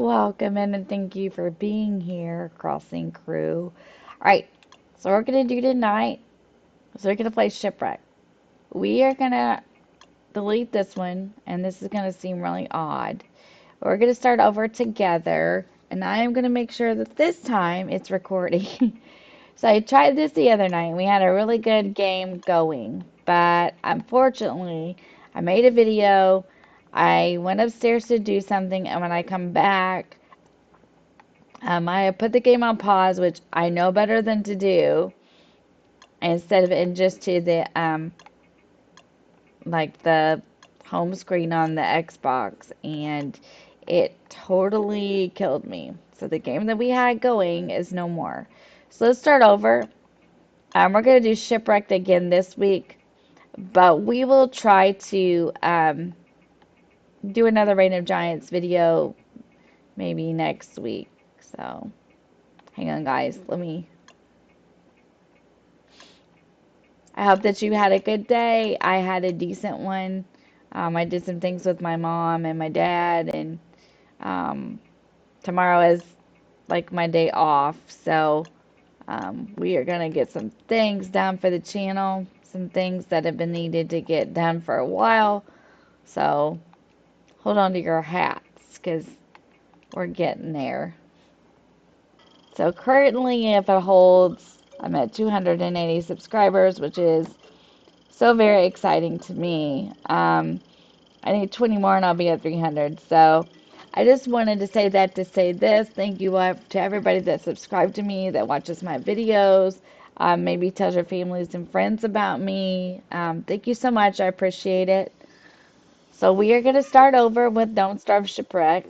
Welcome in and thank you for being here, Crossing Crew. Alright, so we're gonna do tonight we're gonna play Shipwreck. We are gonna delete this one, and this is gonna seem really odd. We're gonna start over together, and I am gonna make sure that this time it's recording. So I tried this the other night, and we had a really good game going, but unfortunately, I made a video. I went upstairs to do something, and when I come back, I have put the game on pause, which I know better than to do, instead of in just to the like the home screen on the Xbox, and it totally killed me. So the game that we had going is no more. So let's start over. We're gonna do Shipwrecked again this week, but we will try to do another Reign of Giants video maybe next week. So hang on, guys. I hope that you had a good day. I had a decent one. I did some things with my mom and my dad, and um, tomorrow is like my day off. So we are going to get some things done for the channel, some things that have been needed to get done for a while. So hold on to your hats because we're getting there. So currently, if it holds, I'm at 280 subscribers, which is so very exciting to me. I need 20 more and I'll be at 300. So I just wanted to say that to say this. Thank you to everybody that subscribed to me, that watches my videos, maybe tells your families and friends about me. Thank you so much. I appreciate it. So we are going to start over with Don't Starve Shipwreck.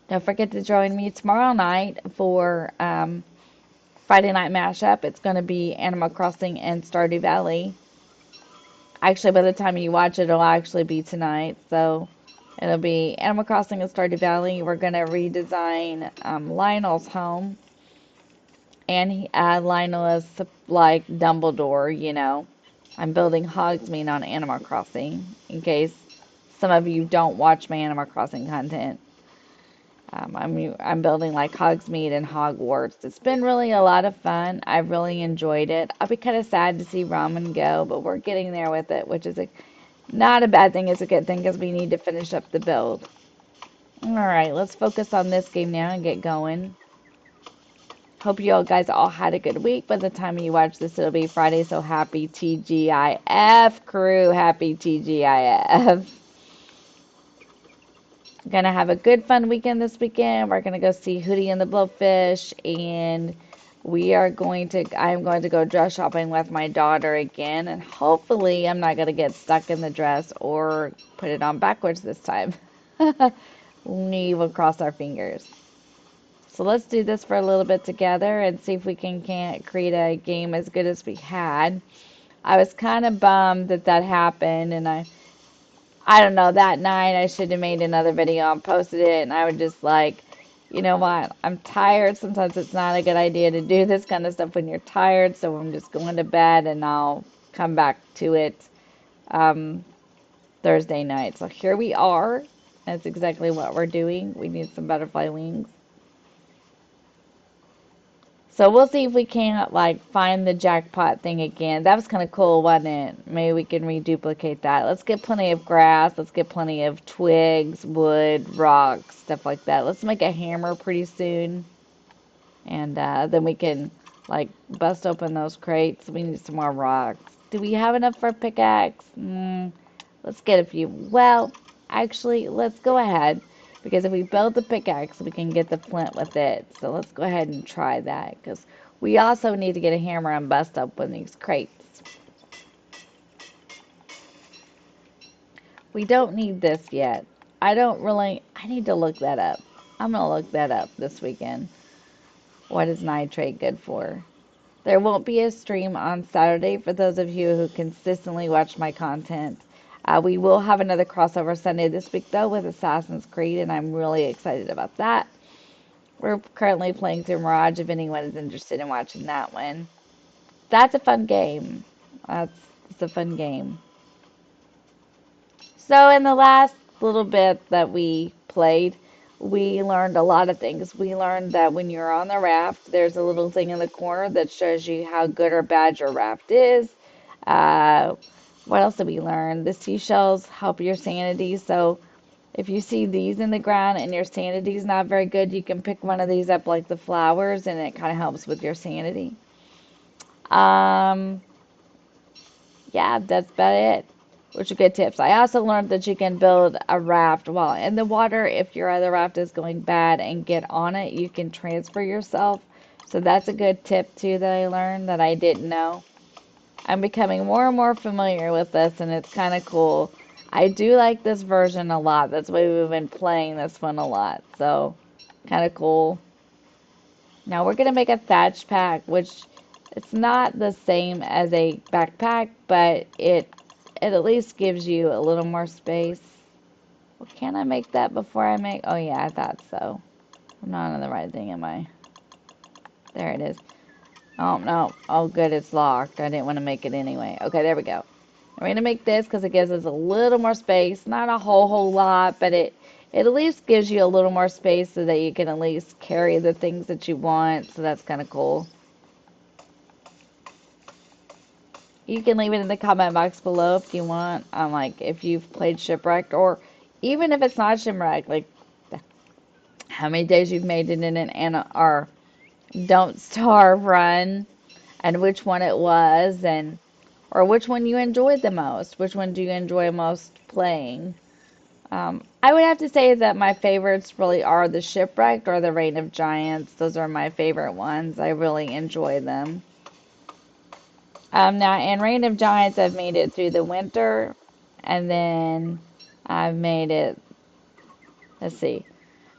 Don't forget to join me tomorrow night for Friday night mashup. It's going to be Animal Crossing and Stardew Valley. Actually, by the time you watch it, it'll actually be tonight. So it'll be Animal Crossing and Stardew Valley. We're going to redesign Lionel's home. And Lionel is like Dumbledore, you know. I'm building Hogsmeade on Animal Crossing in case some of you don't watch my Animal Crossing content. I'm building like Hogsmeade and Hogwarts. It's been really a lot of fun. I've really enjoyed it. I'll be kind of sad to see Ramen go, but we're getting there with it, which is not a bad thing. It's a good thing because we need to finish up the build. All right, let's focus on this game now and get going. Hope you all guys all had a good week. By the time you watch this, it'll be Friday, so happy TGIF, crew. Happy TGIF. Gonna have a good fun weekend this weekend. We're gonna go see Hootie and the Blowfish, and I'm going to go dress shopping with my daughter again, and hopefully I'm not gonna get stuck in the dress or put it on backwards this time. We will cross our fingers. So let's do this for a little bit together and see if we can't create a game as good as we had. I was kind of bummed that happened, and I don't know, that night I should have made another video and posted it, and I would just like, you know what, I'm tired. Sometimes it's not a good idea to do this kind of stuff when you're tired, so I'm just going to bed and I'll come back to it um, Thursday night. So here we are. That's exactly what we're doing. We need some butterfly wings. So we'll see if we can't like find the jackpot thing again. That was kind of cool, wasn't it? Maybe we can reduplicate that. Let's get plenty of grass. Let's get plenty of twigs, wood, rocks, stuff like that. Let's make a hammer pretty soon. And then we can like bust open those crates. We need some more rocks. Do we have enough for a pickaxe? Let's get a few. Well, actually, let's go ahead. Because if we build the pickaxe, we can get the flint with it. So let's go ahead and try that. Because we also need to get a hammer and bust open these crates. We don't need this yet. I need to look that up. I'm going to look that up this weekend. What is nitrate good for? There won't be a stream on Saturday for those of you who consistently watch my content. We will have another crossover Sunday this week, though, with Assassin's Creed, and I'm really excited about that. We're currently playing through Mirage, if anyone is interested in watching that one. That's a fun game. It's a fun game. So in the last little bit that we played, we learned a lot of things. We learned that when you're on the raft, there's a little thing in the corner that shows you how good or bad your raft is. Uh, what else did we learn? The seashells help your sanity. So if you see these in the ground and your sanity's not very good, you can pick one of these up like the flowers and it kind of helps with your sanity. Um, yeah, that's about it. Which are good tips. I also learned that you can build a raft while in the water. If your other raft is going bad and get on it, you can transfer yourself. So that's a good tip too that I learned that I didn't know. I'm becoming more and more familiar with this and it's kind of cool. I do like this version a lot. That's why we've been playing this one a lot. So kind of cool. Now we're going to make a thatch pack, which it's not the same as a backpack, but it at least gives you a little more space. Well, can I make that before I make? Oh yeah, I thought so. I'm not on the right thing, am I? There it is. Oh no. Oh good, it's locked. I didn't want to make it anyway. Okay, there we go. I'm going to make this because it gives us a little more space. Not a whole lot, but it at least gives you a little more space so that you can at least carry the things that you want. So that's kind of cool. You can leave it in the comment box below if you want. Like if you've played Shipwrecked, or even if it's not Shipwrecked, like how many days you've made it in an or Don't Starve run, and which one it was, and or which one you enjoyed the most. Which one do you enjoy most playing? I would have to say that my favorites really are the Shipwrecked or the Reign of Giants. Those are my favorite ones. I really enjoy them. Now, in Reign of Giants, I've made it through the winter, and then I've made it, let's see,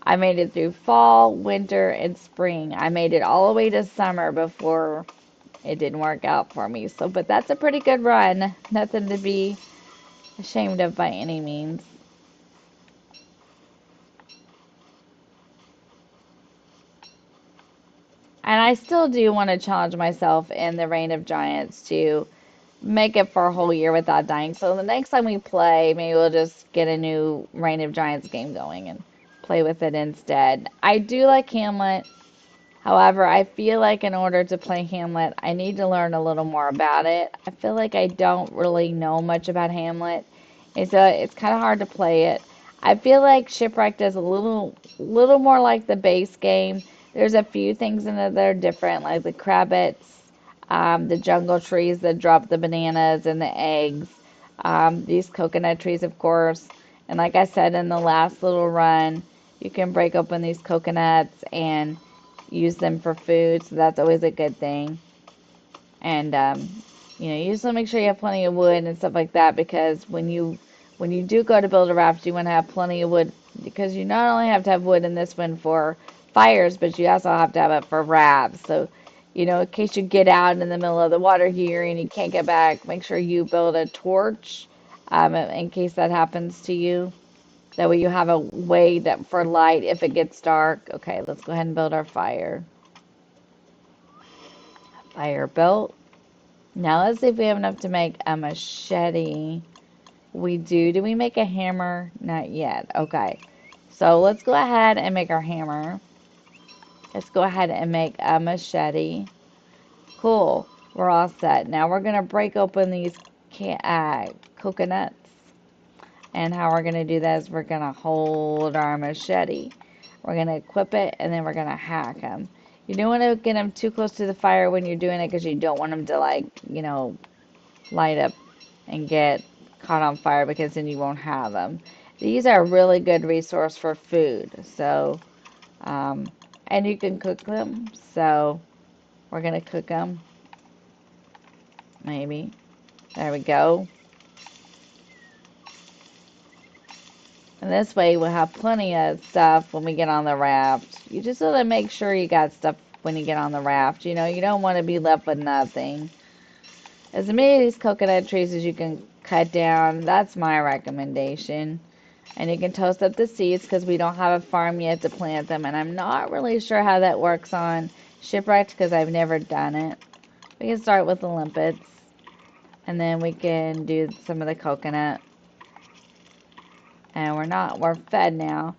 I made it through fall, winter, and spring. I made it all the way to summer before it didn't work out for me. So, but that's a pretty good run. Nothing to be ashamed of by any means. And I still do want to challenge myself in the Reign of Giants to make it for a whole year without dying. So the next time we play, maybe we'll just get a new Reign of Giants game going and play with it instead. I do like Hamlet. However, I feel like in order to play Hamlet, I need to learn a little more about it. I feel like I don't really know much about Hamlet. It's kind of hard to play it. I feel like Shipwrecked is a little more like the base game. There's a few things in it that are different, like the crabbits, the jungle trees that drop the bananas and the eggs, these coconut trees, of course. And like I said in the last little run, you can break open these coconuts and use them for food, so that's always a good thing. And you just want to make sure you have plenty of wood and stuff like that, because when you do go to build a raft, you want to have plenty of wood, because you not only have to have wood in this one for fires, but you also have to have it for rafts. So, in case you get out in the middle of the water here and you can't get back, make sure you build a torch in case that happens to you. That way you have a way for light if it gets dark. Okay, let's go ahead and build our fire. Fire built. Now let's see if we have enough to make a machete. We do. Do we make a hammer? Not yet. Okay. So let's go ahead and make our hammer. Let's go ahead and make a machete. Cool. We're all set. Now we're going to break open these coconuts. And how we're going to do that is we're going to hold our machete. We're going to equip it, and then we're going to hack them. You don't want to get them too close to the fire when you're doing it, because you don't want them to, light up and get caught on fire, because then you won't have them. These are a really good resource for food. So, and you can cook them. So, we're going to cook them. Maybe. There we go. And this way we'll have plenty of stuff when we get on the raft. You just want to make sure you got stuff when you get on the raft. You don't want to be left with nothing. As many of these coconut trees as you can cut down, that's my recommendation. And you can toast up the seeds, because we don't have a farm yet to plant them. And I'm not really sure how that works on Shipwrecked, because I've never done it. We can start with the limpets. And then we can do some of the coconut. And we're fed now.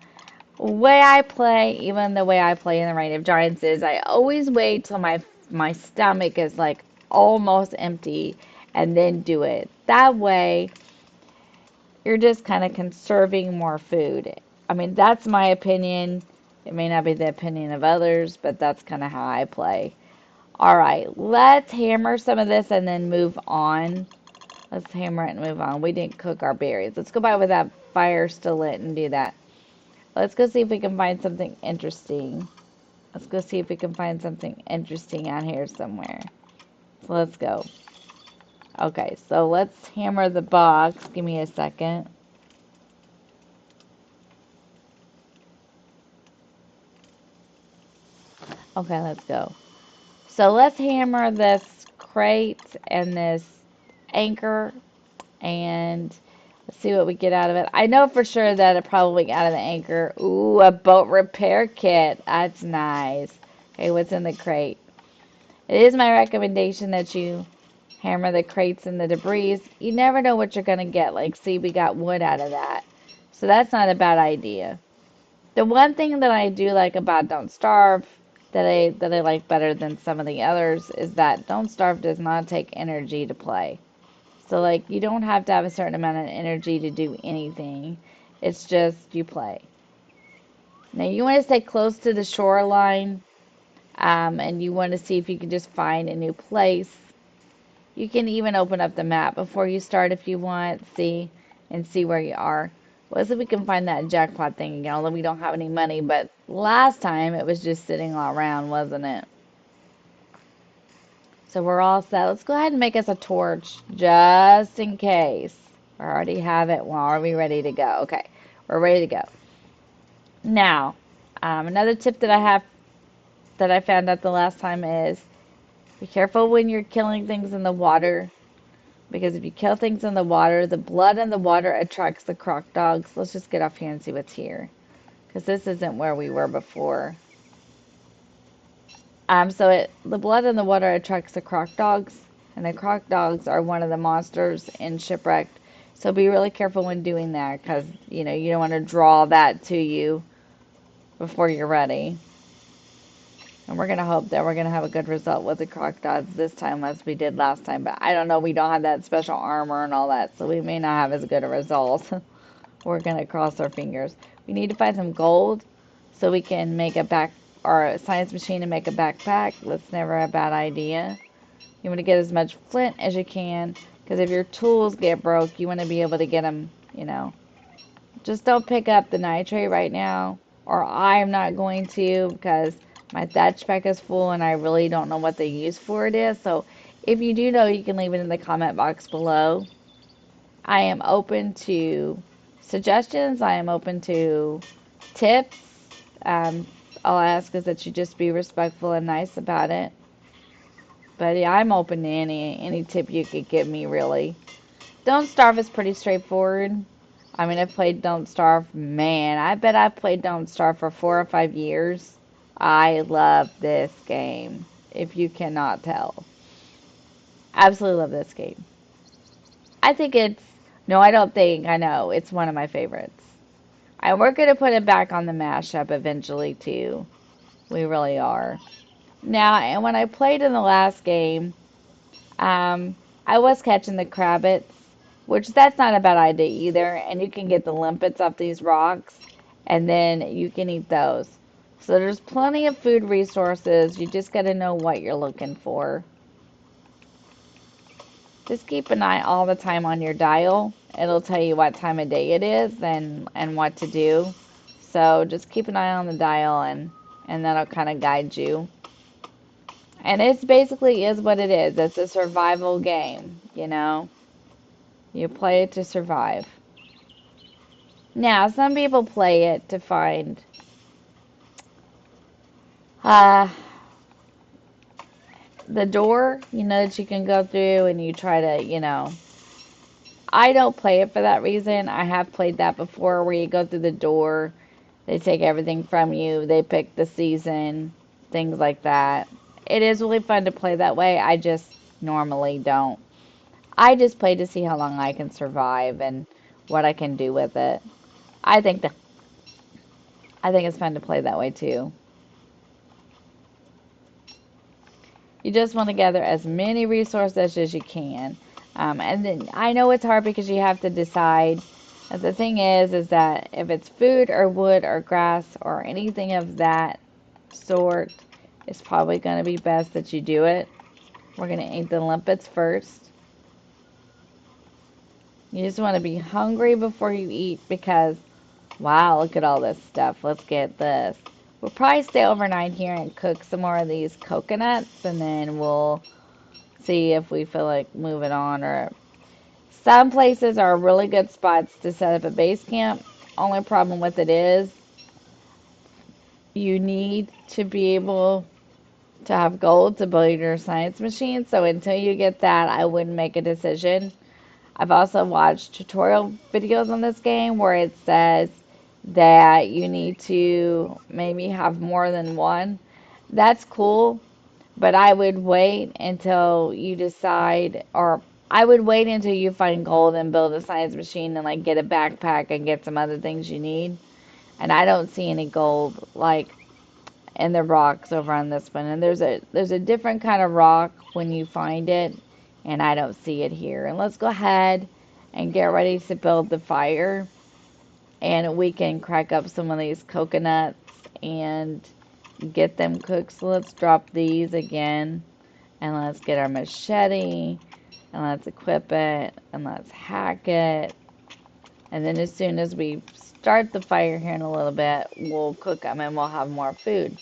Way I play, even the way I play in the Reign of Giants is I always wait till my stomach is like almost empty and then do it. That way you're just kind of conserving more food. I mean, that's my opinion. It may not be the opinion of others, but that's kind of how I play. All right, let's hammer some of this and then move on. Let's hammer it and move on. We didn't cook our berries. Let's go by with that fire still lit and do that. Let's go see if we can find something interesting. Let's go see if we can find something interesting out here somewhere. So let's go. Okay, so let's hammer the box. Give me a second. Okay, let's go. So let's hammer this crate and this anchor and let's see what we get out of it. I know for sure that it probably got out of the anchor. Ooh, a boat repair kit. That's nice. Okay, what's in the crate? It is my recommendation that you hammer the crates and the debris. You never know what you're going to get. Like, see, we got wood out of that. So that's not a bad idea. The one thing that I do like about Don't Starve that I like better than some of the others is that Don't Starve does not take energy to play. So like you don't have to have a certain amount of energy to do anything. It's just you play. Now you want to stay close to the shoreline, and you want to see if you can just find a new place. You can even open up the map before you start if you want, see where you are. Let's see if we can find that jackpot thing again, although we don't have any money, but last time it was just sitting all around, wasn't it? So we're all set. Let's go ahead and make us a torch just in case. I already have it. Well, are we ready to go? Okay, we're ready to go. Now, another tip that I have that I found out the last time is be careful when you're killing things in the water because if you kill things in the water, the blood in the water attracts the croc dogs. Let's just get off here and see what's here because this isn't where we were before. The blood in the water attracts the croc dogs, and the croc dogs are one of the monsters in Shipwrecked. So be really careful when doing that, because you don't want to draw that to you before you're ready. And we're gonna hope that we're gonna have a good result with the croc dogs this time as we did last time. But I don't know, we don't have that special armor and all that, so we may not have as good a result. We're gonna cross our fingers. We need to find some gold so we can make a science machine and make a backpack. That's never a bad idea. You want to get as much flint as you can, because if your tools get broke, you want to be able to get them. Just don't pick up the nitrate right now, or I'm not going to, because my thatch pack is full and I really don't know what the use for it is. So if you do know, you can leave it in the comment box below. I am open to suggestions. I am open to tips. Um, all I ask is that you just be respectful and nice about it. But yeah, I'm open to any tip you could give me, really. Don't Starve is pretty straightforward. I mean, I've played Don't Starve. Man, I bet I've played Don't Starve for 4 or 5 years. I love this game, if you cannot tell. Absolutely love this game. I think no, I don't think, I know, it's one of my favorites. And we're going to put it back on the mashup eventually, too. We really are. Now, and when I played in the last game, I was catching the crabbits, which that's not a bad idea either. And you can get the limpets off these rocks, and then you can eat those. So there's plenty of food resources. You just got to know what you're looking for. Just keep an eye all the time on your dial. It'll tell you what time of day it is and what to do. So just keep an eye on the dial and that'll kind of guide you. And it basically is what it is. It's a survival game. You play it to survive. Now, some people play it to find uh, the door, that you can go through and you try to. I don't play it for that reason. I have played that before where you go through the door, they take everything from you, they pick the season, things like that. It is really fun to play that way. I just normally don't. I just play to see how long I can survive and what I can do with it. I think that I think it's fun to play that way too. You just want to gather as many resources as you can. And then I know it's hard because you have to decide. The thing is that if it's food or wood or grass or anything of that sort, it's probably going to be best that you do it. We're going to eat the limpets first. You just want to be hungry before you eat because, wow, look at all this stuff. Let's get this. We'll probably stay overnight here and cook some more of these coconuts, and then we'll see if we feel like moving on. Or some places are really good spots to set up a base camp. Only problem with it is you need to be able to have gold to build your science machine. So until you get that, I wouldn't make a decision. I've also watched tutorial videos on this game where it says that you need to maybe have more than one. That's cool, but I would wait until you decide, or I would wait until you find gold and build a science machine and like get a backpack and get some other things you need. And I don't see any gold like in the rocks over on this one. And there's a different kind of rock when you find it, and I don't see it here. And let's go ahead and get ready to build the fire, and we can crack up some of these coconuts and get them cooked. So let's drop these again, and let's get our machete, and let's equip it, and let's hack it. And then as soon as we start the fire here in a little bit, we'll cook them and we'll have more food.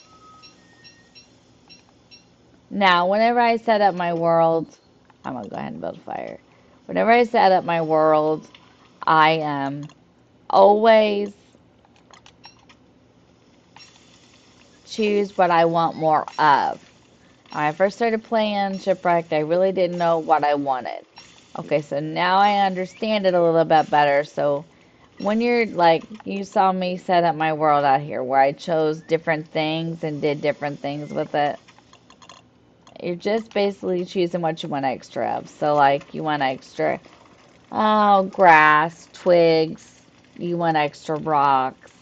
Now, whenever I set up my world, I'm going to go ahead and build a fire. Whenever I set up my world, I always choose what I want more of. When I first started playing Shipwrecked, I really didn't know what I wanted. Okay, so now I understand it a little bit better. So when you're like, you saw me set up my world out here where I chose different things and did different things with it. You're just basically choosing what you want extra of. So like you want extra, oh, grass, twigs, you want extra rocks.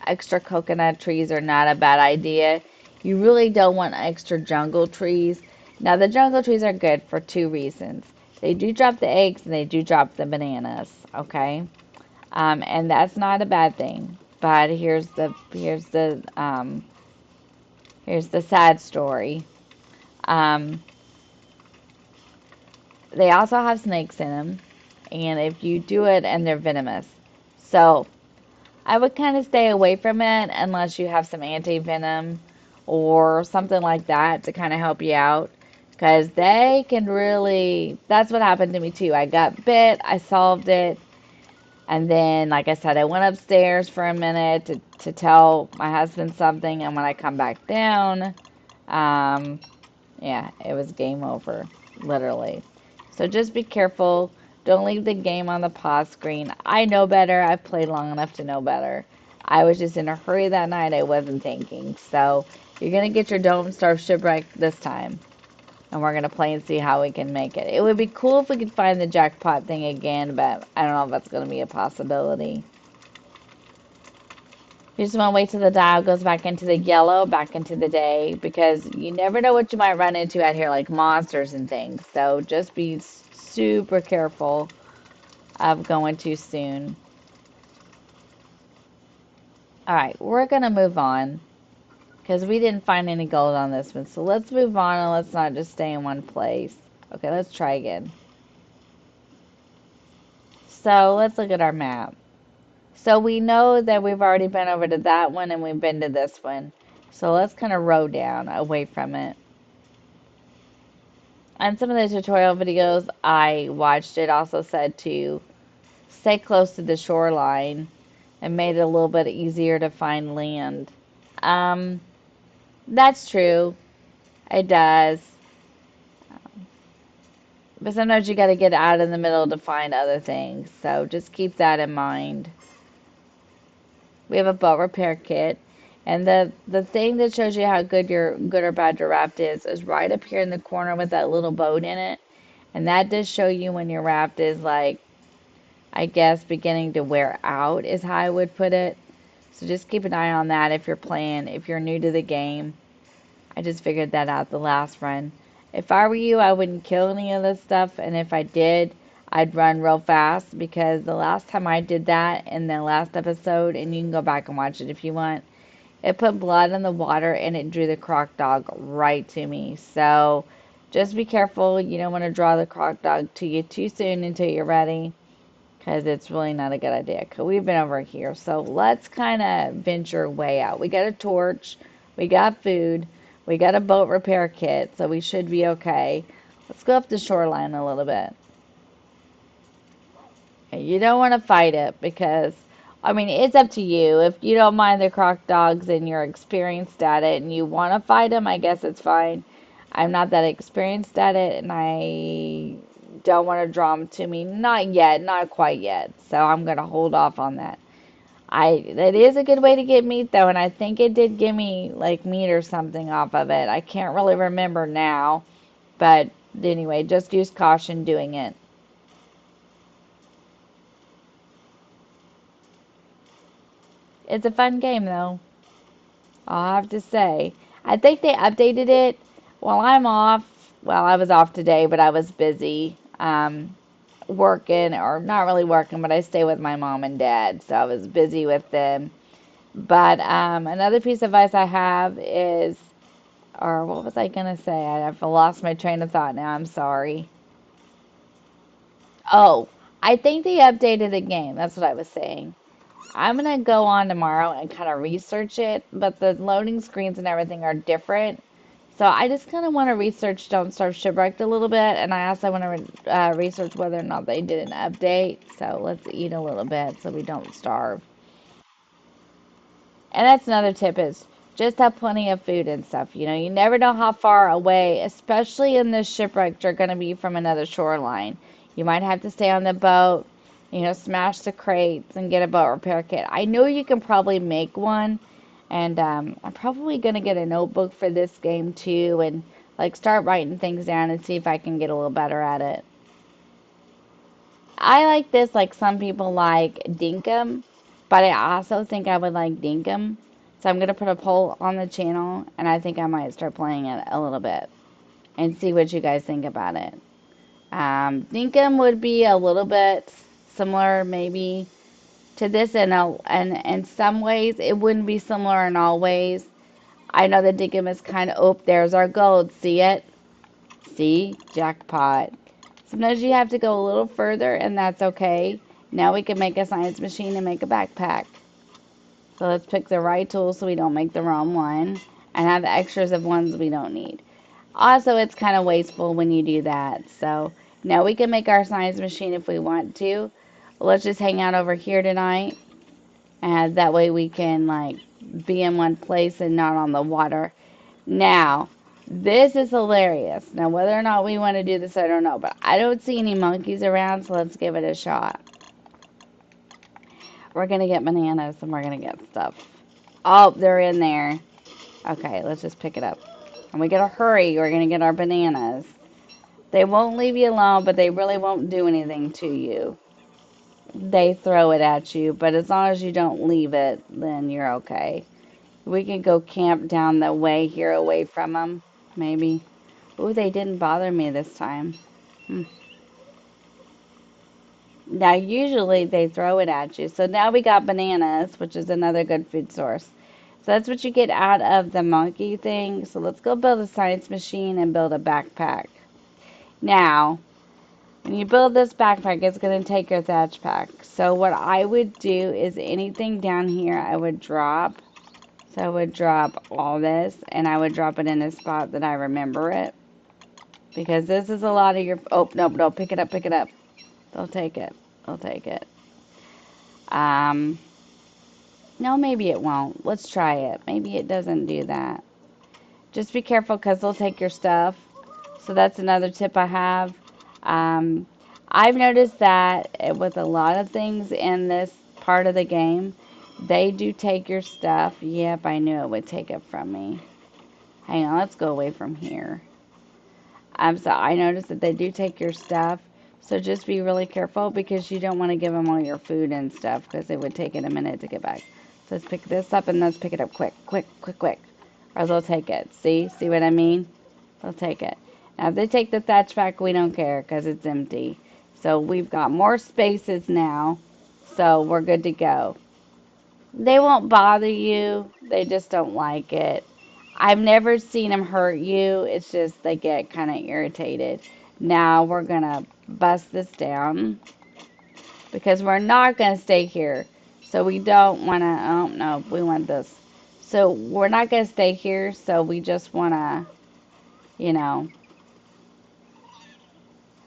Extra coconut trees are not a bad idea. You really don't want extra jungle trees. Now, the jungle trees are good for two reasons. They do drop the eggs and they do drop the bananas, okay? And that's not a bad thing. But here's the sad story. Um, they also have snakes in them, and if you do it, and they're venomous. So I would kind of stay away from it unless you have some anti-venom or something like that to kind of help you out. Because they can really, that's what happened to me too. I got bit, I solved it, and then, like I said, I went upstairs for a minute to tell my husband something, and when I come back down, um, yeah, it was game over, literally. So just be careful. Don't leave the game on the pause screen. I know better. I've played long enough to know better. I was just in a hurry that night. I wasn't thinking. So you're going to get your Don't Starve Shipwreck this time. And we're going to play and see how we can make it. It would be cool if we could find the jackpot thing again, but I don't know if that's going to be a possibility. You just want to wait till the dial goes back into the yellow, back into the day, because you never know what you might run into out here, like monsters and things. So just be super careful of going too soon. Alright, we're going to move on, because we didn't find any gold on this one. So let's move on and let's not just stay in one place. Okay, let's try again. So let's look at our map. So we know that we've already been over to that one and we've been to this one. So let's kind of row down away from it. And some of the tutorial videos I watched, it also said to stay close to the shoreline and made it a little bit easier to find land. That's true. It does. But sometimes you got to get out in the middle to find other things. So just keep that in mind. We have a boat repair kit. And the thing that shows you how good your good or bad your raft is right up here in the corner with that little boat in it. And that does show you when your raft is like I guess, beginning to wear out, is how I would put it. So just keep an eye on that if you're playing, if you're new to the game. I just figured that out the last run. If I were you, I wouldn't kill any of this stuff, and if I did, I'd run real fast because the last time I did that in the last episode, and you can go back and watch it if you want, it put blood in the water and it drew the croc dog right to me. So just be careful. You don't want to draw the croc dog to you too soon until you're ready because it's really not a good idea. Cause we've been over here. So let's kind of venture way out. We got a torch. We got food. We got a boat repair kit. So we should be okay. Let's go up the shoreline a little bit. You don't want to fight it because, I mean, it's up to you. If you don't mind the croc dogs and you're experienced at it and you want to fight them, I guess it's fine. I'm not that experienced at it and I don't want to draw them to me. Not yet, not quite yet. So I'm going to hold off on that. That is a good way to get meat though, and I think it did give me like meat or something off of it. I can't really remember now, but anyway, just use caution doing it. It's a fun game though. I'll have to say. I think they updated it while I'm off. Well, I was off today, but I was busy working, or not really working, but I stay with my mom and dad, so I was busy with them. But another piece of advice I have is, or what was I going to say? I've lost my train of thought now. I'm sorry. Oh, I think they updated the game. That's what I was saying. I'm gonna go on tomorrow and kind of research it, but the loading screens and everything are different. So I just kind of want to research Don't Starve Shipwrecked a little bit, and I also want to research whether or not they did an update. So let's eat a little bit so we don't starve. And that's another tip is just have plenty of food and stuff. You know, you never know how far away, especially in this shipwreck, you're going to be from another shoreline. You might have to stay on the boat, you know, smash the crates and get a boat repair kit. I know you can probably make one, and I'm probably going to get a notebook for this game too and like start writing things down and see if I can get a little better at it. I like this like some people like dinkum, but I also think I would like dinkum. So I'm gonna put a poll on the channel, and I think I might start playing it a little bit and see what you guys think about it. Dinkum would be a little bit similar, maybe, to this, and in some ways it wouldn't be similar in all ways. I know that dinkum is kind of, oh, there's our gold. See it? See? Jackpot. Sometimes you have to go a little further, and that's okay. Now we can make a science machine and make a backpack. So let's pick the right tool so we don't make the wrong one and have the extras of ones we don't need. Also, it's kind of wasteful when you do that. So now we can make our science machine if we want to. Let's just hang out over here tonight, and that way we can like be in one place and not on the water. Now, this is hilarious. Now, whether or not we want to do this, I don't know, but I don't see any monkeys around, so let's give it a shot. We're gonna get bananas and we're gonna get stuff. Oh, they're in there. Okay, let's just pick it up. And we gotta hurry. We're gonna get our bananas. They won't leave you alone, but they really won't do anything to you. They throw it at you, but as long as you don't leave it, then you're okay. We could go camp down the way here away from them, maybe. Ooh, they didn't bother me this time. Hmm. Now, usually they throw it at you. So now we got bananas, which is another good food source. So that's what you get out of the monkey thing. So let's go build a science machine and build a backpack. Now, when you build this backpack, it's going to take your thatch pack. So what I would do is anything down here I would drop. So I would drop all this, and I would drop it in a spot that I remember it. Because this is a lot of your... Oh, no, no, pick it up, pick it up. They'll take it. They'll take it. Um, no, maybe it won't. Let's try it. Maybe it doesn't do that. Just be careful because they'll take your stuff. So that's another tip I have. Um, I've noticed that with a lot of things in this part of the game, they do take your stuff. Yep, I knew it would take it from me. Hang on, let's go away from here. So I noticed that they do take your stuff. So just be really careful because you don't want to give them all your food and stuff because it would take it a minute to get back. So let's pick this up and let's pick it up quick, quick, quick, quick. Or they'll take it. See? See what I mean? They'll take it. Now if they take the thatch back, we don't care because it's empty. So we've got more spaces now. So we're good to go. They won't bother you. They just don't like it. I've never seen them hurt you. It's just they get kind of irritated. Now we're going to bust this down because we're not going to stay here. So we don't want to, oh no, we want this. So we're not going to stay here. So we just want to, you know,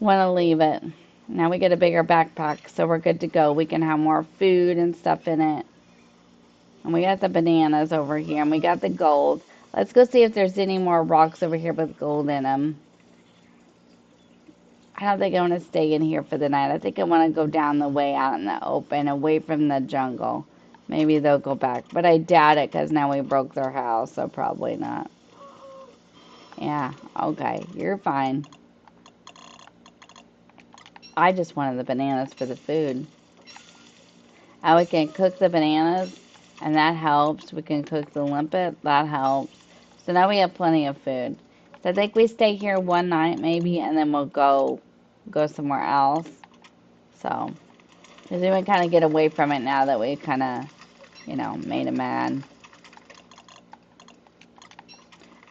want to leave it. Now we get a bigger backpack. So we're good to go. We can have more food and stuff in it. And we got the bananas over here, and we got the gold. Let's go see if there's any more rocks over here with gold in them. I don't think I want to stay in here for the night. I think I want to go down the way out in the open, away from the jungle. Maybe they'll go back. But I doubt it, because now we broke their house, so probably not. Yeah, okay, you're fine. I just wanted the bananas for the food. And we can cook the bananas, and that helps. We can cook the limpet, that helps. So now we have plenty of food. So I think we stay here one night maybe, and then we'll go somewhere else. So, because we can kind of get away from it now that we kind of, you know, made him mad.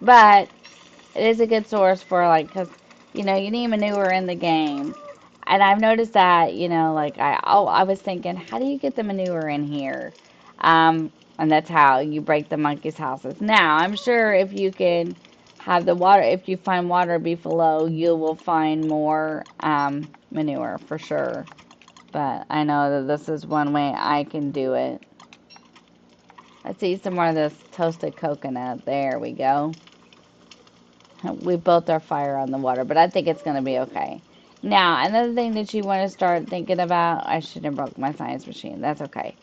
But it is a good source for like, because, you know, you need manure in the game. And I've noticed that, you know, like I was thinking, how do you get the manure in here? And that's how you break the monkeys' houses. Now, I'm sure if you can have the water, if you find water below, you will find more manure for sure. But I know that this is one way I can do it. Let's eat some more of this toasted coconut. There we go. We built our fire on the water, but I think it's going to be okay. Now, another thing that you want to start thinking about, I should have broke my science machine, that's okay,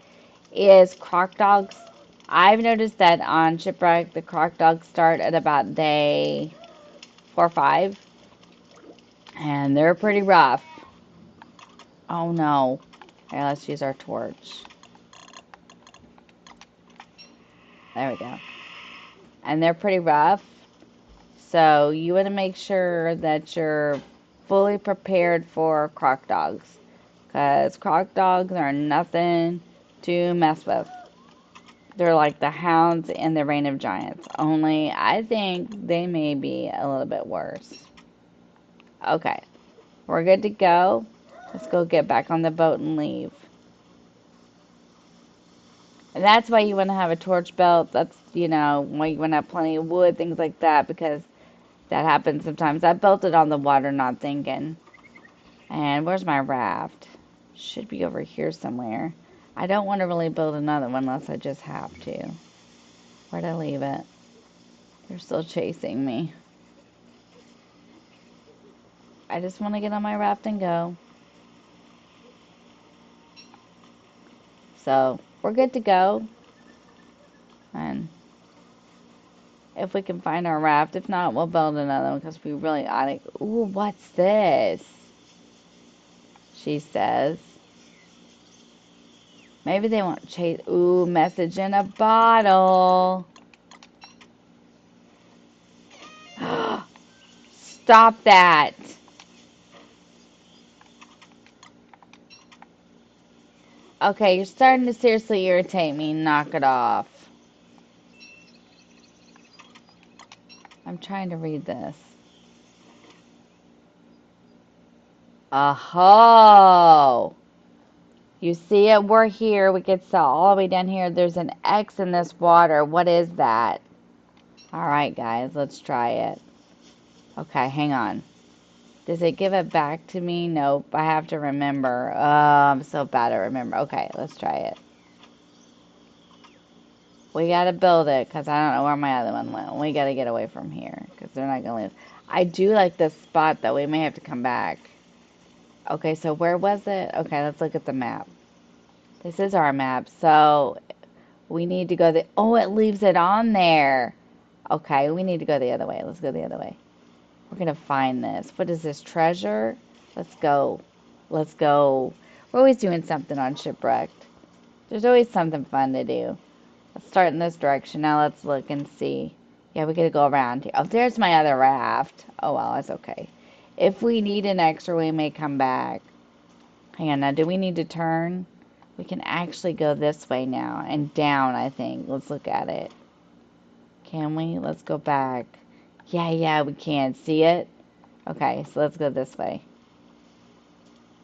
is croc dogs. I've noticed that on Shipwreck, the croc dogs start at about day 4 or 5, and they're pretty rough. Oh no. Here, let's use our torch. There we go. And they're pretty rough. So you want to make sure that you're fully prepared for croc dogs. Because croc dogs are nothing to mess with. They're like the hounds in the Reign of Giants. Only I think they may be a little bit worse. Okay. We're good to go. Let's go get back on the boat and leave. And that's why you want to have a torch belt. That's, you know, why you want to have plenty of wood, things like that, because that happens sometimes. I built it on the water, not thinking. And where's my raft? Should be over here somewhere. I don't want to really build another one unless I just have to. Where'd I leave it? They're still chasing me. I just want to get on my raft and go. So, we're good to go. And if we can find our raft. If not, we'll build another one because we really ought to. Ooh, what's this? She says. Maybe they won't chase. Ooh, message in a bottle. Stop that. Okay, you're starting to seriously irritate me. Knock it off. I'm trying to read this. Oh. You see it? We're here. We can saw all the way down here. There's an X in this water. What is that? Alright, guys. Let's try it. Okay, hang on. Does it give it back to me? Nope. I have to remember. Oh, I'm so bad at remember. Okay, let's try it. We gotta build it because I don't know where my other one went. We gotta get away from here because they're not gonna leave. I do like this spot though. We may have to come back. Okay, so where was it? Okay, let's look at the map. This is our map, so we need to go oh, it leaves it on there. Okay, we need to go the other way. Let's go the other way. We're gonna find this. What is this, treasure? Let's go. Let's go. We're always doing something on Shipwrecked. There's always something fun to do. Let's start in this direction. Now let's look and see. Yeah, we gotta go around here. Oh, there's my other raft. Oh, well, that's okay. If we need an extra, we may come back. Hang on, now do we need to turn? We can actually go this way now and down, I think. Let's look at it. Can we? Let's go back. Yeah, we can. See it? Okay, so let's go this way.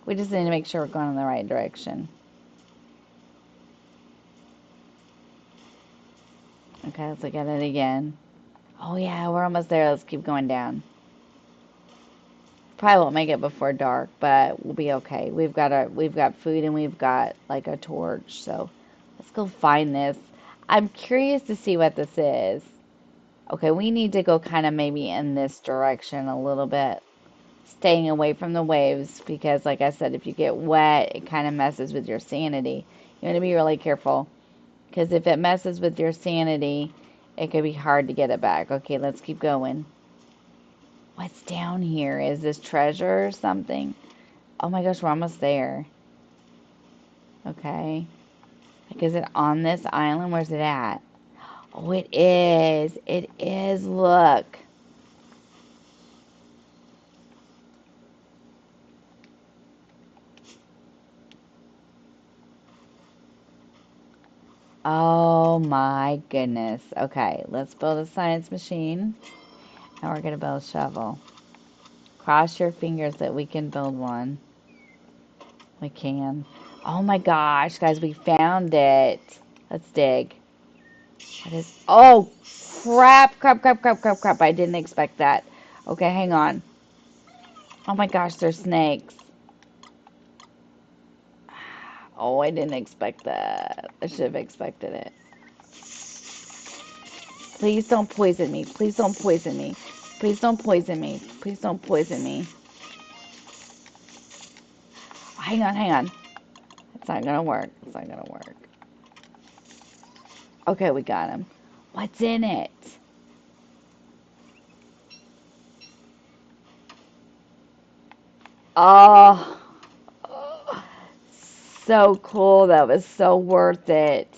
We just need to make sure we're going in the right direction. Okay, let's look at it again. Oh yeah, we're almost there. Let's keep going down. Probably won't make it before dark, but we'll be okay. We've got food and we've got like a torch, so let's go find this. I'm curious to see what this is. Okay, we need to go kind of maybe in this direction a little bit, staying away from the waves because like I said, if you get wet, it kind of messes with your sanity. You want to be really careful because if it messes with your sanity, it could be hard to get it back. Okay, let's keep going. What's down here? Is this treasure or something? Oh my gosh, we're almost there. Okay. Like, is it on this island? Where's it at? Oh, it is. It is. Look. Oh my goodness. Okay, let's build a science machine. Now we're going to build a shovel. Cross your fingers that we can build one. We can. Oh my gosh, guys, we found it. Let's dig. What is... Oh, crap. I didn't expect that. Okay, hang on. Oh my gosh, there's snakes. Oh, I didn't expect that. I should have expected it. Please don't poison me. Please don't poison me. Please don't poison me. Please don't poison me. Hang on. It's not gonna work. It's not gonna work. Okay, we got him. What's in it? Oh, so cool. That was so worth it.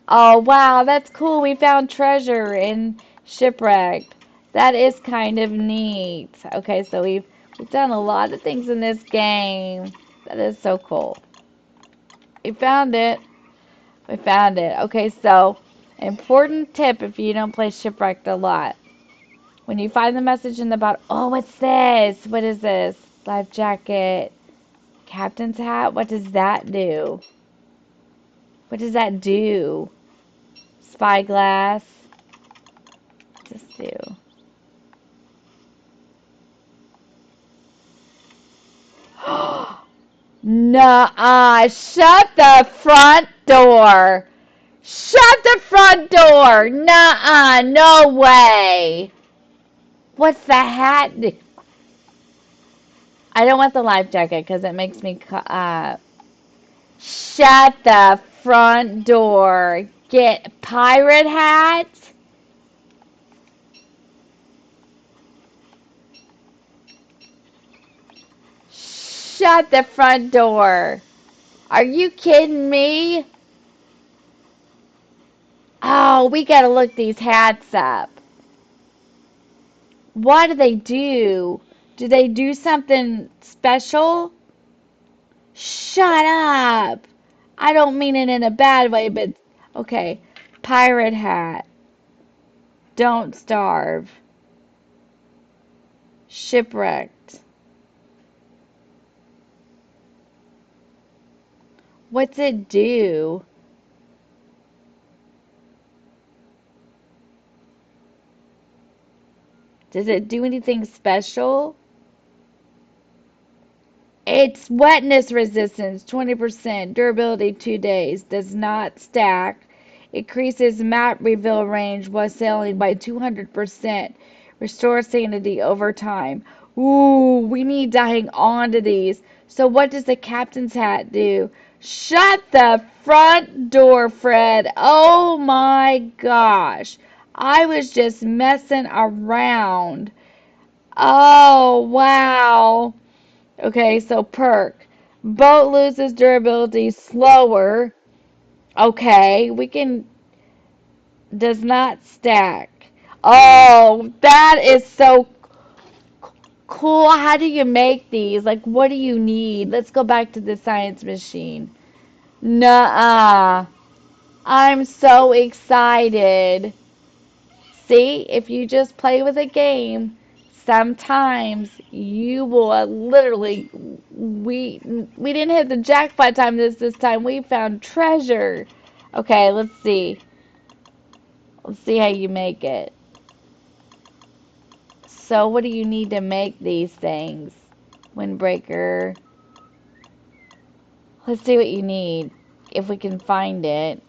Oh, wow, that's cool. We found treasure in Shipwrecked. That is kind of neat. Okay, so we've done a lot of things in this game. That is so cool. We found it. We found it. Okay, so important tip if you don't play Shipwrecked a lot. When you find the message in the bottom, oh, what's this? What is this? Life jacket. Captain's hat? What does that do? What does that do? Spyglass. What's this do? Nuh-uh. Shut the front door. Shut the front door. Nuh-uh. No way. What's the hat do? I don't want the life jacket because it makes me... Shut the front door. Get pirate hat. Shut the front door. Are you kidding me? Oh, we gotta look these hats up. What do they do? Do they do something special? Shut up. I don't mean it in a bad way, but okay. Pirate hat. Don't starve. Shipwrecked. What's it do? Does it do anything special? It's wetness resistance, 20%, durability 2 days, does not stack, increases map reveal range while sailing by 200%, restores sanity over time. Ooh, we need to hang on to these. So what does the captain's hat do? Shut the front door, Fred. Oh my gosh. I was just messing around. Oh, wow. Okay, so perk. Boat loses durability slower. Okay, we can, does not stack. Oh, that is so cool. How do you make these? Like, what do you need? Let's go back to the science machine. Nuh-uh. I'm so excited. See, if you just play with a game, sometimes you will literally, we didn't hit the jackpot time this time. We found treasure. Okay, let's see. Let's see how you make it. So what do you need to make these things? Windbreaker. Let's see what you need. If we can find it.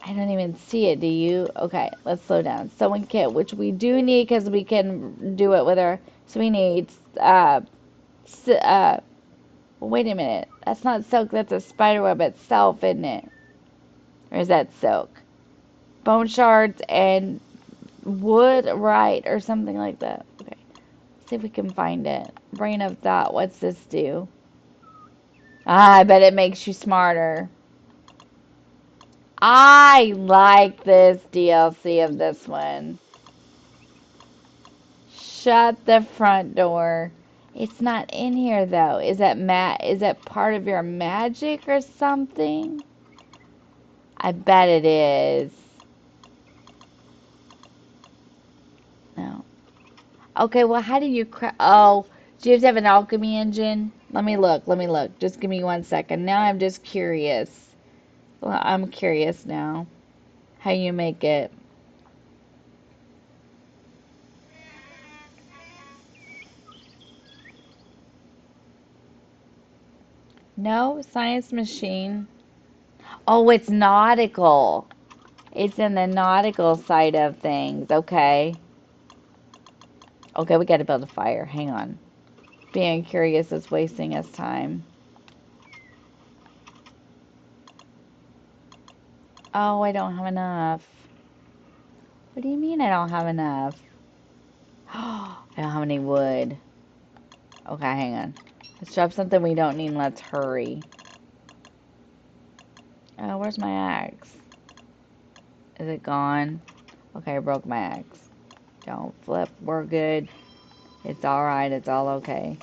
I don't even see it, do you? Okay, let's slow down. Sewing kit, which we do need because we can do it with our. So we need, uh, wait a minute. That's not silk, that's a spider web itself, isn't it? Or is that silk? Bone shards and wood, right, or something like that. Okay, see if we can find it. Brain of thought, what's this do? Ah, I bet it makes you smarter. I like this DLC of this one. Shut the front door. It's not in here though. Is that part of your magic or something? I bet it is. No. Okay, well how do you oh, do you have to have an alchemy engine? Let me look. Just give me 1 second. Now I'm just curious. Well, I'm curious now. How you make it. No, science machine. Oh, it's nautical. It's in the nautical side of things. Okay. Okay, we got to build a fire. Hang on. Being curious is wasting us time. Oh, I don't have enough. What do you mean I don't have enough? I don't have any wood. Okay, hang on. Let's drop something we don't need and let's hurry. Oh, where's my axe? Is it gone? Okay, I broke my axe. Don't flip. We're good. It's alright. It's all okay.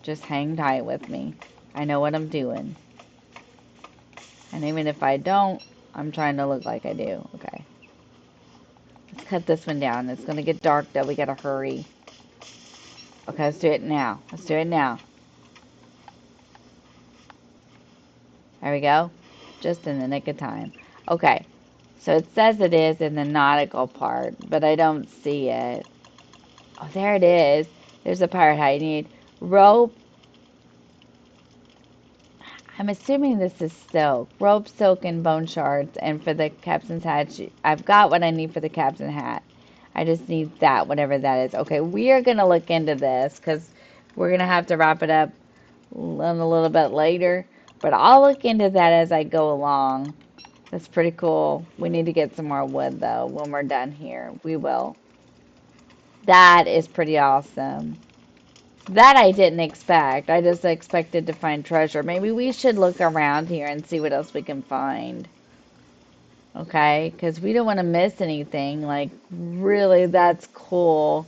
Just hang tight with me. I know what I'm doing. And even if I don't, I'm trying to look like I do. Okay. Let's cut this one down. It's going to get dark, though. We got to hurry. Okay, let's do it now. Let's do it now. There we go. Just in the nick of time. Okay. So it says it is in the nautical part, but I don't see it. Oh, there it is. There's a pirate hat. You need rope. I'm assuming this is silk. Rope, silk, and bone shards. And for the captain's hat, I've got what I need for the captain's hat. I just need that, whatever that is. Okay, we are going to look into this because we're going to have to wrap it up a little bit later. But I'll look into that as I go along. That's pretty cool. We need to get some more wood, though, when we're done here. We will. That is pretty awesome. That I didn't expect. I just expected to find treasure. Maybe we should look around here and see what else we can find. Okay? Because we don't want to miss anything. Like, really, that's cool.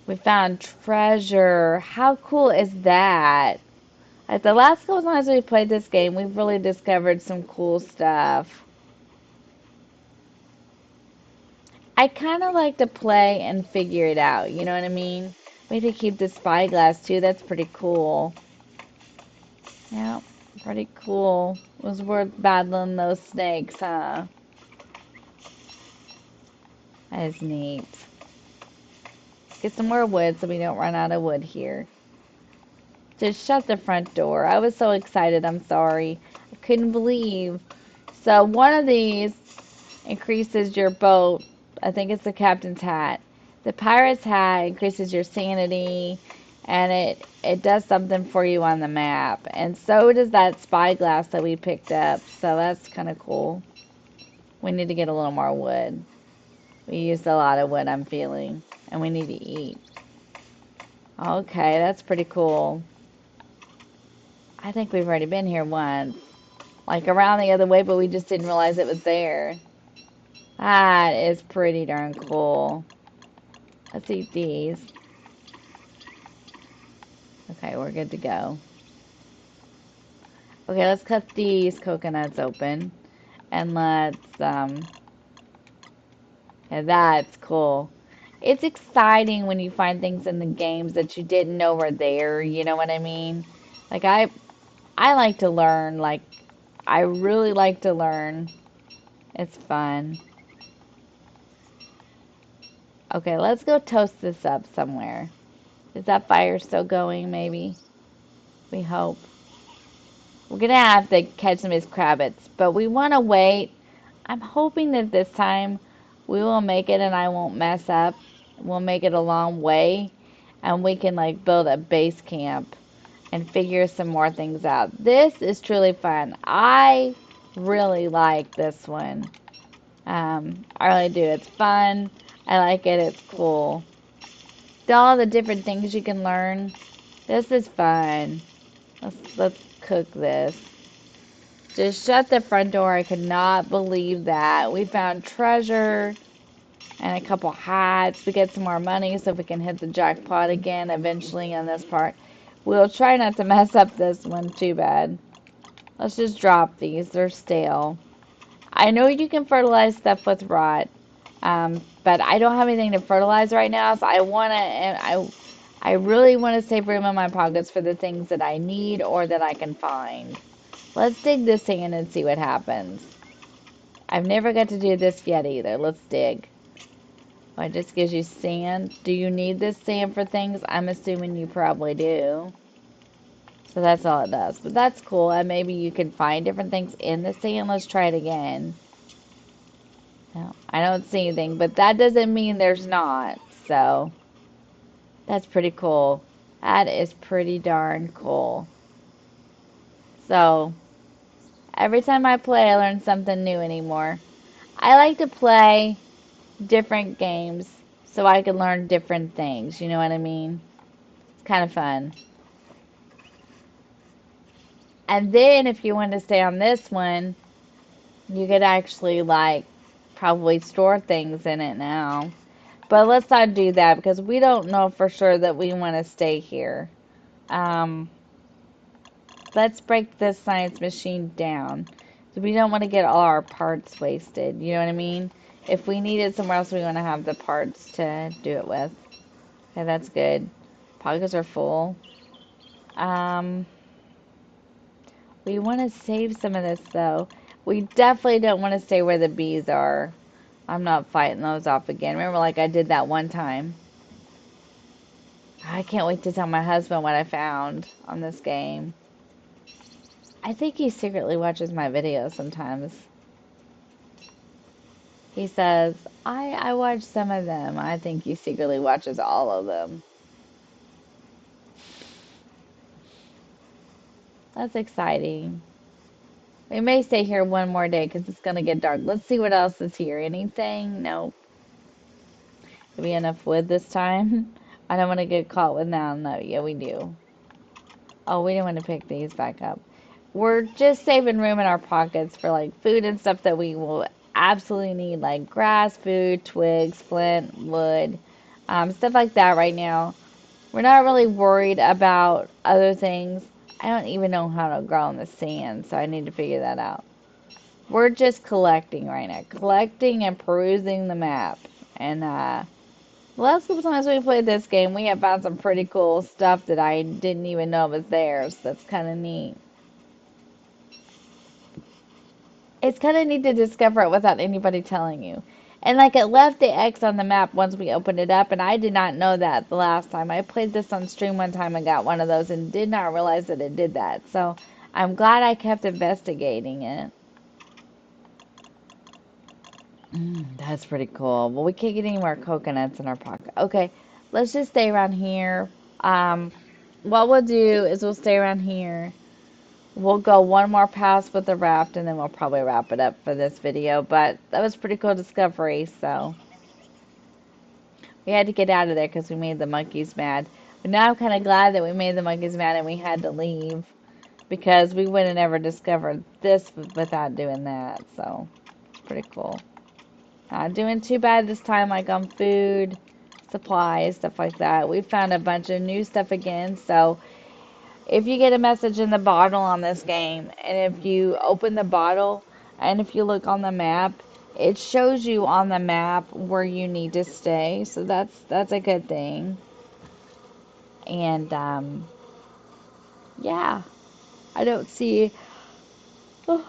We found treasure. How cool is that? Like, the last couple times we played this game, we've really discovered some cool stuff. I kind of like to play and figure it out. You know what I mean? We have to keep the spyglass, too. That's pretty cool. Yeah, pretty cool. It was worth battling those snakes, huh? That is neat. Get some more wood so we don't run out of wood here. Just shut the front door. I was so excited, I'm sorry. I couldn't believe. So one of these increases your boat. I think it's the captain's hat. The pirate's hat increases your sanity, and it does something for you on the map. And so does that spyglass that we picked up. So that's kind of cool. We need to get a little more wood. We used a lot of wood, I'm feeling. And we need to eat. Okay, that's pretty cool. I think we've already been here once. Like around the other way, but we just didn't realize it was there. That is pretty darn cool. Let's eat these. Okay, we're good to go. Okay, let's cut these coconuts open. And yeah, that's cool. It's exciting when you find things in the games that you didn't know were there, you know what I mean? Like I like to learn, like I really like to learn. It's fun. Okay, let's go toast this up somewhere. Is that fire still going, maybe? We hope. We're gonna have to catch some of these crabbits, but we want to wait. I'm hoping that this time we will make it and I won't mess up. We'll make it a long way and we can like build a base camp and figure some more things out. This is truly fun. I really like this one. I really do. It's fun. I like it. It's cool. All the different things you can learn. This is fun. Let's cook this. Just shut the front door. I could not believe that. We found treasure and a couple hats to get some more money so we can hit the jackpot again eventually on this part. We'll try not to mess up this one too bad. Let's just drop these. They're stale. I know you can fertilize stuff with rot, but I don't have anything to fertilize right now, so I really want to save room in my pockets for the things that I need or that I can find. Let's dig this sand and see what happens. I've never got to do this yet either. Let's dig. Oh, it just gives you sand. Do you need this sand for things? I'm assuming you probably do. So that's all it does. But that's cool. And maybe you can find different things in the sand. Let's try it again. No, I don't see anything, but that doesn't mean there's not. So that's pretty cool. That is pretty darn cool. So every time I play, I learn something new anymore. I like to play different games so I can learn different things. You know what I mean? It's kind of fun. And then if you want to stay on this one, you could actually like probably store things in it now. But let's not do that because we don't know for sure that we want to stay here. Um, let's break this science machine down. So we don't want to get all our parts wasted. You know what I mean? If we need it somewhere else, we want to have the parts to do it with. Okay, that's good. Pockets are full. Um, we want to save some of this though. We definitely don't want to stay where the bees are. I'm not fighting those off again. Remember, like I did that one time. I can't wait to tell my husband what I found on this game. I think he secretly watches my videos sometimes. He says, I watch some of them. I think he secretly watches all of them. That's exciting. We may stay here one more day because it's going to get dark. Let's see what else is here. Anything? Nope. Do we have enough wood this time? I don't want to get caught with now. No, yeah, we do. Oh, we didn't want to pick these back up. We're just saving room in our pockets for like food and stuff that we will absolutely need, like grass, food, twigs, flint, wood, stuff like that right now. We're not really worried about other things. I don't even know how to grow in the sand, so I need to figure that out. We're just collecting right now. Collecting and perusing the map. And the last couple times we played this game, we have found some pretty cool stuff that I didn't even know was there, so that's kind of neat. It's kind of neat to discover it without anybody telling you. And like it left the X on the map once we opened it up, and I did not know that the last time. I played this on stream one time and got one of those and did not realize that it did that. So I'm glad I kept investigating it. That's pretty cool. Well, we can't get any more coconuts in our pocket. Okay, let's just stay around here. Um, what we'll do is we'll stay around here. We'll go one more pass with the raft, and then we'll probably wrap it up for this video. But that was pretty cool discovery, so We had to get out of there because we made the monkeys mad. But now I'm kind of glad that we made the monkeys mad and we had to leave because we wouldn't have ever discovered this without doing that. So it's pretty cool. Not doing too bad this time, like on food, supplies, stuff like that. We found a bunch of new stuff again. So if you get a message in the bottle on this game, and if you open the bottle, and if you look on the map, it shows you on the map where you need to stay. So that's a good thing. And yeah, I don't see. Oh,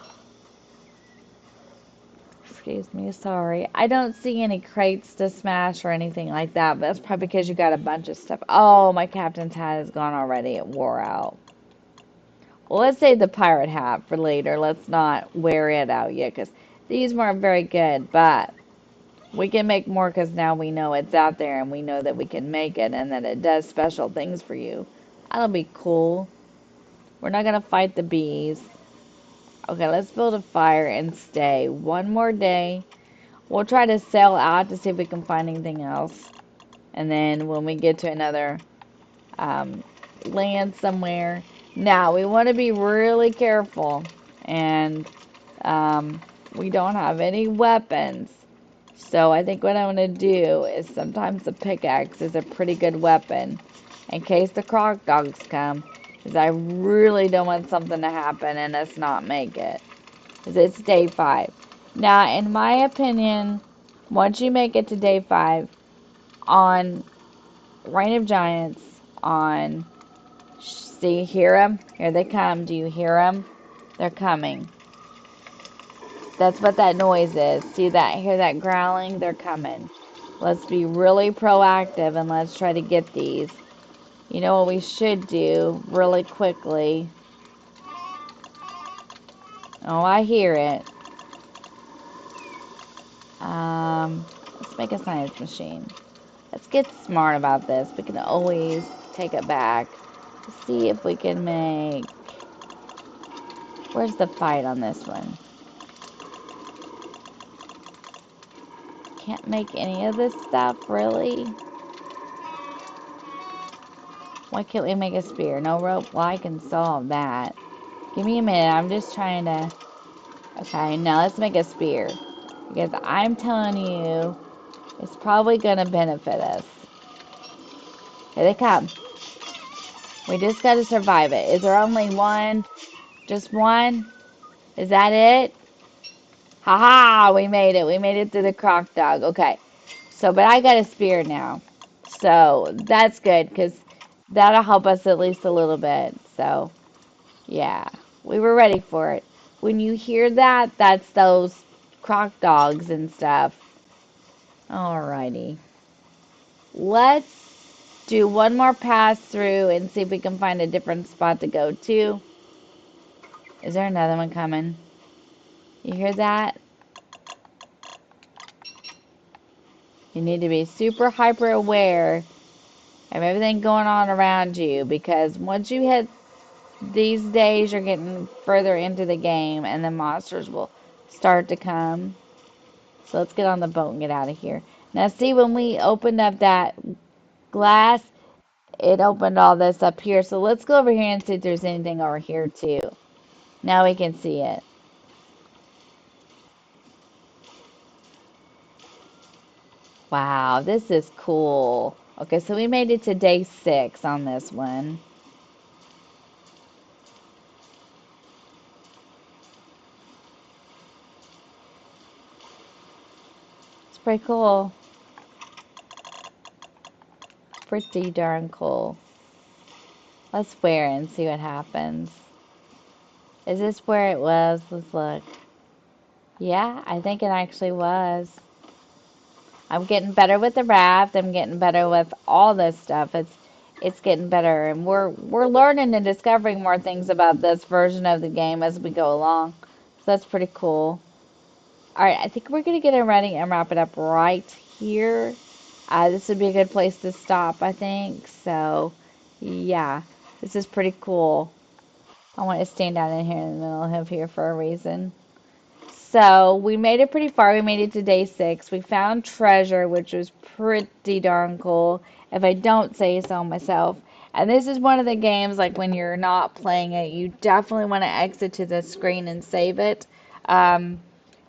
excuse me, sorry. I don't see any crates to smash or anything like that. But that's probably because you got a bunch of stuff. Oh, my captain's hat is gone already. It wore out. Well, let's save the pirate hat for later. Let's not wear it out yet because these weren't very good. But we can make more because now we know it's out there and we know that we can make it and that it does special things for you. That'll be cool. We're not going to fight the bees. Okay, let's build a fire and stay. One more day. We'll try to sail out to see if we can find anything else. And then when we get to another um, land somewhere. Now, we want to be really careful. And we don't have any weapons. So I think what I'm going to do is sometimes the pickaxe is a pretty good weapon in case the croc dogs come. Because I really don't want something to happen and us not make it. Because it's day 5. Now, in my opinion, once you make it to day 5, on Reign of Giants, on... See, hear them? Here they come. Do you hear them? They're coming. That's what that noise is. See that? Hear that growling? They're coming. Let's be really proactive and let's try to get these. You know what we should do really quickly? Oh, I hear it. Let's make a science machine. Let's get smart about this. We can always take it back. Let's see if we can make... Where's the fight on this one? Can't make any of this stuff, really? Why can't we make a spear? No rope? Well, I can solve that. Give me a minute. I'm just trying to... Okay, now let's make a spear. Because I'm telling you, it's probably going to benefit us. Here they come. We just got to survive it. Is there only one? Just one? Is that it? Haha, we made it. We made it through the croc dog. Okay. So, but I got a spear now. So, that's good because that'll help us at least a little bit. So, yeah. We were ready for it. When you hear that, that's those croc dogs and stuff. Alrighty. Let's do one more pass through and see if we can find a different spot to go to. Is there another one coming? You hear that? You need to be super hyper aware of everything going on around you because once you hit these days, you're getting further into the game and the monsters will start to come. So let's get on the boat and get out of here. Now see, when we opened up that glass, it opened all this up here. So let's go over here and see if there's anything over here too. Now we can see it. Wow, this is cool. Okay, so we made it to day 6 on this one. It's pretty cool. Pretty darn cool. Let's wear it and see what happens. Is this where it was? Let's look. Yeah, I think it actually was. I'm getting better with the raft. I'm getting better with all this stuff. It's getting better, and we're learning and discovering more things about this version of the game as we go along. So that's pretty cool. All right, I think we're gonna get it ready and wrap it up right here. This would be a good place to stop, I think. So, yeah, this is pretty cool. I want to stand down in here in the middle of here for a reason. So we made it pretty far. We made it to day 6. We found treasure, which was pretty darn cool, if I don't say so myself. And this is one of the games, like when you're not playing it, you definitely want to exit to the screen and save it. Um,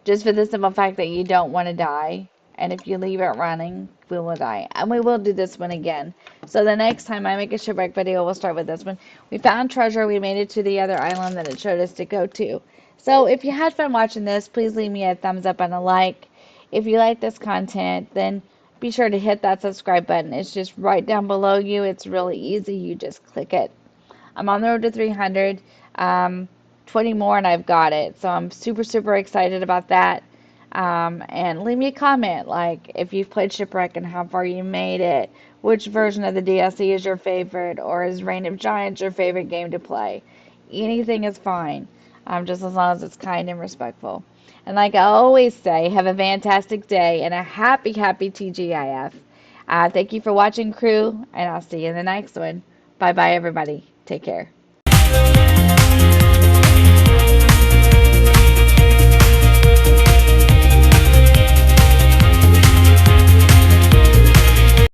just for the simple fact that you don't want to die. And if you leave it running, we will die. And we will do this one again. So the next time I make a shipwreck video, we'll start with this one. We found treasure. We made it to the other island that it showed us to go to. So if you had fun watching this, please leave me a thumbs up and a like. If you like this content, then be sure to hit that subscribe button. It's just right down below you. It's really easy. You just click it. I'm on the road to 300. 20 more and I've got it. So I'm super, super excited about that. And leave me a comment, like if you've played Shipwreck and how far you made it, which version of the DLC is your favorite, or is Reign of Giants your favorite game to play? Anything is fine, just as long as it's kind and respectful. And like I always say, have a fantastic day and a happy, happy TGIF. Thank you for watching, crew, and I'll see you in the next one. Bye bye, everybody. Take care.